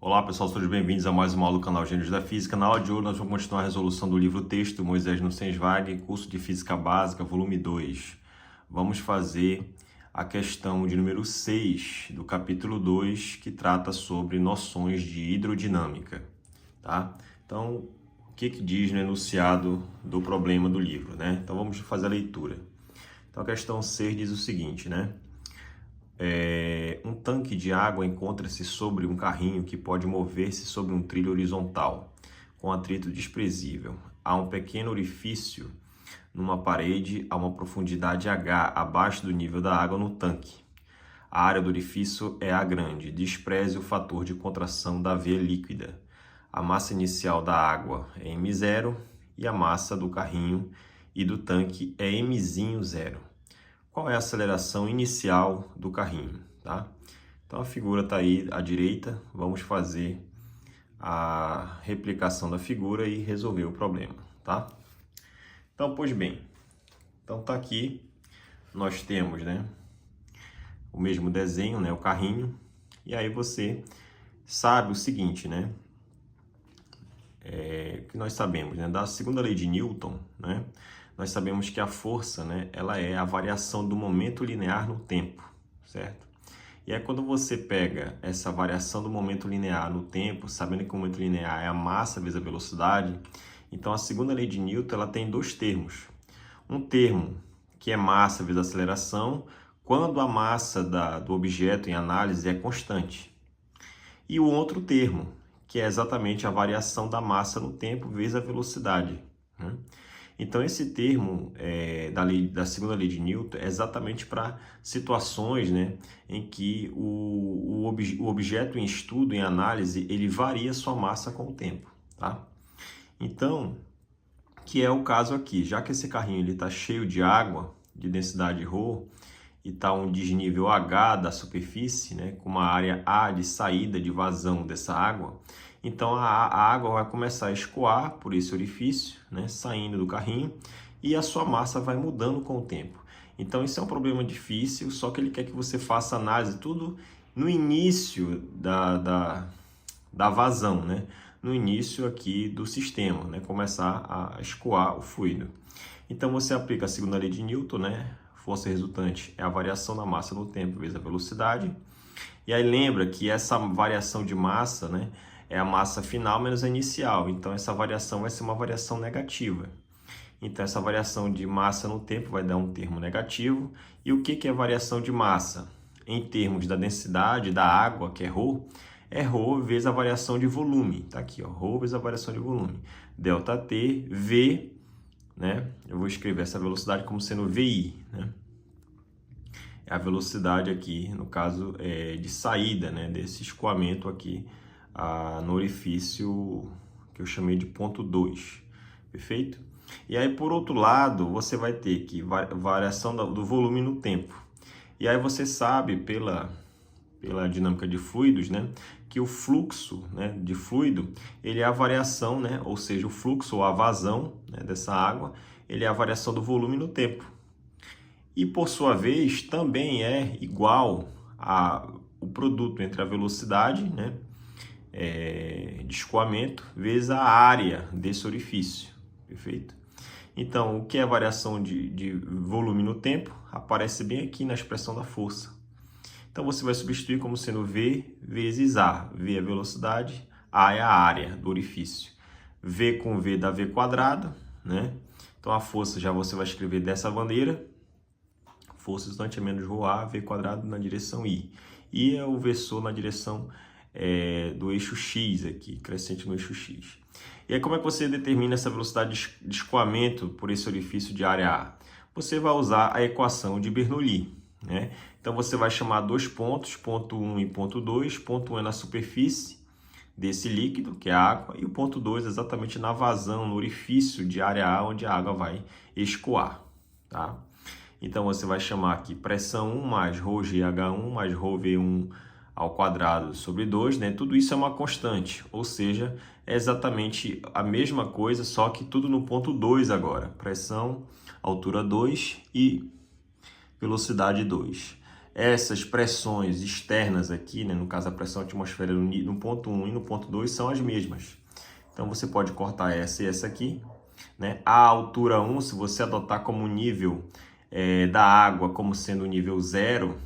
Olá pessoal, sejam bem-vindos a mais uma aula do canal Gênios da Física. Na aula de hoje nós vamos continuar a resolução do livro texto Moisés no Senswag, curso de Física Básica, volume 2. Vamos fazer a questão de número 6 do capítulo 2, que trata sobre noções de hidrodinâmica. Tá? Então, o que diz no enunciado do problema do livro, né? Então vamos fazer a leitura. Então a questão 6 diz o seguinte, né? Um tanque de água encontra-se sobre um carrinho que pode mover-se sobre um trilho horizontal, com atrito desprezível. Há um pequeno orifício numa parede a uma profundidade H abaixo do nível da água no tanque. A área do orifício é A grande. Despreze o fator de contração da veia líquida. A massa inicial da água é M0 e a massa do carrinho e do tanque é M0. Qual é a aceleração inicial do carrinho, tá? Então a figura está aí à direita, vamos fazer a replicação da figura e resolver o problema, tá? Então, pois bem, então tá aqui, nós temos, né, o mesmo desenho, né, o carrinho, e aí você sabe o seguinte, né, que nós sabemos, né, da segunda lei de Newton, né, nós sabemos que a força, né, ela é a variação do momento linear no tempo, certo? E aí quando você pega essa variação do momento linear no tempo, sabendo que o momento linear é a massa vezes a velocidade, então a segunda lei de Newton ela tem dois termos. Um termo que é massa vezes aceleração, quando a massa do objeto em análise é constante. E o outro termo, que é exatamente a variação da massa no tempo vezes a velocidade, né? Então, esse termo da segunda lei de Newton é exatamente para situações, né, em que o objeto em estudo, em análise, ele varia sua massa com o tempo. Tá? Então, que é o caso aqui, já que esse carrinho está cheio de água, de densidade ρ, e está um desnível H da superfície, né, com uma área A de saída, de vazão dessa água, então a água vai começar a escoar por esse orifício, né, saindo do carrinho, e a sua massa vai mudando com o tempo. Então isso é um problema difícil, só que ele quer que você faça análise tudo no início da vazão, né, no início aqui do sistema, né, começar a escoar o fluido. Então você aplica a segunda lei de Newton, né, força resultante é a variação da massa no tempo vezes a velocidade. E aí lembra que essa variação de massa, né, é a massa final menos a inicial. Então essa variação vai ser uma variação negativa. Então essa variação de massa no tempo vai dar um termo negativo. E o que é variação de massa? Em termos da densidade da água, que é ρ vezes a variação de volume. Tá aqui, ó, ρ vezes a variação de volume. Delta T, V, né? Eu vou escrever essa velocidade como sendo VI, né? É a velocidade aqui, no caso, de saída, né, desse escoamento aqui no orifício que eu chamei de ponto 2, perfeito? E aí, por outro lado, você vai ter que variação do volume no tempo. E aí você sabe, pela dinâmica de fluidos, né, que o fluxo, né, de fluido, ele é a variação, né, ou seja, o fluxo ou a vazão, né, dessa água, ele é a variação do volume no tempo. E, por sua vez, também é igual o produto entre a velocidade, né, de escoamento vezes a área desse orifício, perfeito? Então, o que é a variação de volume no tempo? Aparece bem aqui na expressão da força. Então, você vai substituir como sendo V vezes A. V é a velocidade, A é a área do orifício. V com V dá V quadrado, né? Então, a força já você vai escrever dessa maneira. Força resultante é menos ρA, V quadrado na direção I. I é o versor na direção do eixo X aqui, crescente no eixo X. E aí, como é que você determina essa velocidade de escoamento por esse orifício de área A? Você vai usar a equação de Bernoulli, né? Então, você vai chamar dois pontos, ponto 1 e ponto 2. Ponto 1 é na superfície desse líquido, que é a água, e o ponto 2 exatamente na vazão, no orifício de área A, onde a água vai escoar, tá? Então, você vai chamar aqui pressão 1 mais ρgH1 mais ρV1 ao quadrado sobre 2, né? Tudo isso é uma constante, ou seja, é exatamente a mesma coisa, só que tudo no ponto 2 agora. Pressão, altura 2 e velocidade 2. essas pressões externas aqui, né, no caso a pressão atmosférica no ponto 1 e no ponto 2 são as mesmas. Então você pode cortar essa e essa aqui, né? A altura 1, se você adotar como nível da água como sendo o nível 0,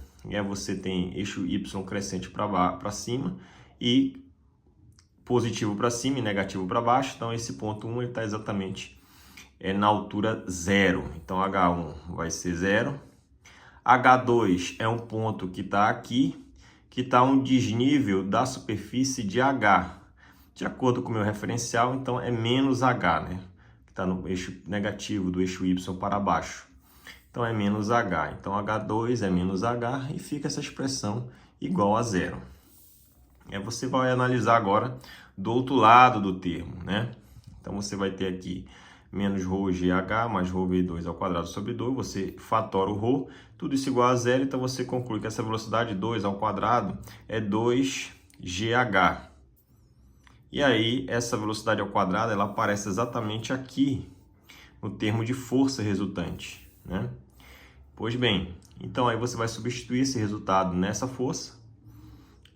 você tem eixo Y crescente para cima e positivo para cima e negativo para baixo. Então esse ponto 1 está exatamente na altura 0. Então H1 vai ser 0. H2 é um ponto que está aqui, que está um desnível da superfície de H. De acordo com o meu referencial, então é menos H, né? Que está no eixo negativo do eixo Y para baixo. Então é menos H. Então H2 é menos H e fica essa expressão igual a 0. E aí você vai analisar agora do outro lado do termo, né? Então você vai ter aqui menos ρgh mais ρv2 ao quadrado sobre 2, você fatora o ρ, tudo isso igual a 0, então você conclui que essa velocidade 2 ao quadrado é 2gh. E aí, essa velocidade ao quadrado, ela aparece exatamente aqui, no termo de força resultante, né? Pois bem, então aí você vai substituir esse resultado nessa força,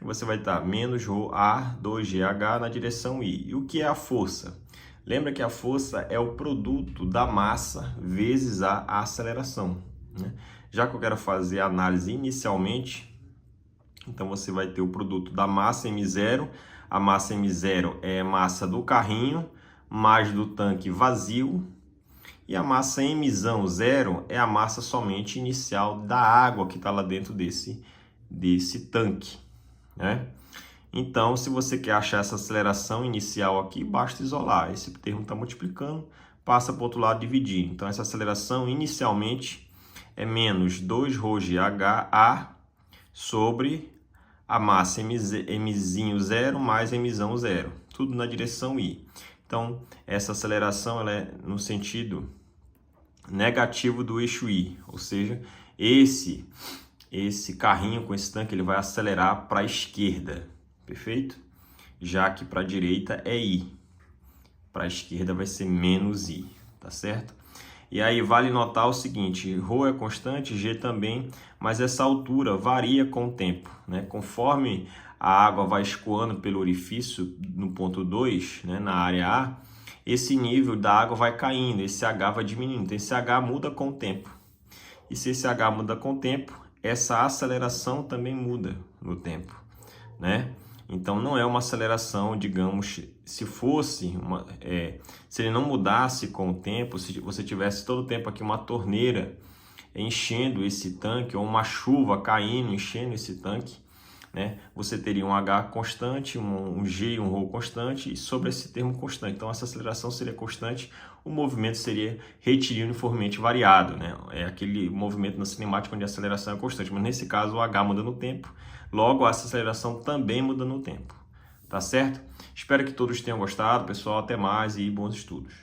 e você vai estar menos ρa 2gh na direção i. E o que é a força? Lembra que a força é o produto da massa vezes a aceleração, né? Já que eu quero fazer a análise inicialmente, então você vai ter o produto da massa m0. A massa m0 é a massa do carrinho mais do tanque vazio. E a massa m0 é a massa somente inicial da água que está lá dentro desse tanque, né? Então, se você quer achar essa aceleração inicial aqui, basta isolar. Esse termo está multiplicando, passa para o outro lado dividir. Então, essa aceleração inicialmente é menos 2ρgha sobre a massa m0 mais m0, tudo na direção i. Então, essa aceleração ela é no sentido negativo do eixo i, ou seja, esse carrinho com esse tanque ele vai acelerar para a esquerda. Perfeito? Já que para a direita é i. Para a esquerda vai ser menos i, tá certo? E aí vale notar o seguinte, ρ é constante, g também, mas essa altura varia com o tempo, né? Conforme a água vai escoando pelo orifício no ponto 2, né, na área A, esse nível da água vai caindo, esse H vai diminuindo. Então esse H muda com o tempo. E se esse H muda com o tempo, essa aceleração também muda no tempo, né? Então, não é uma aceleração, digamos, se fosse, se ele não mudasse com o tempo, se você tivesse todo o tempo aqui uma torneira enchendo esse tanque, ou uma chuva caindo, enchendo esse tanque, né? Você teria um H constante, um G e um ρ constante, e sobre esse termo constante. Então, essa aceleração seria constante, o movimento seria retilíneo uniformemente variado, né? É aquele movimento na cinemática onde a aceleração é constante, mas nesse caso o H muda no tempo, logo essa aceleração também muda no tempo, tá certo? Espero que todos tenham gostado, pessoal, até mais e bons estudos.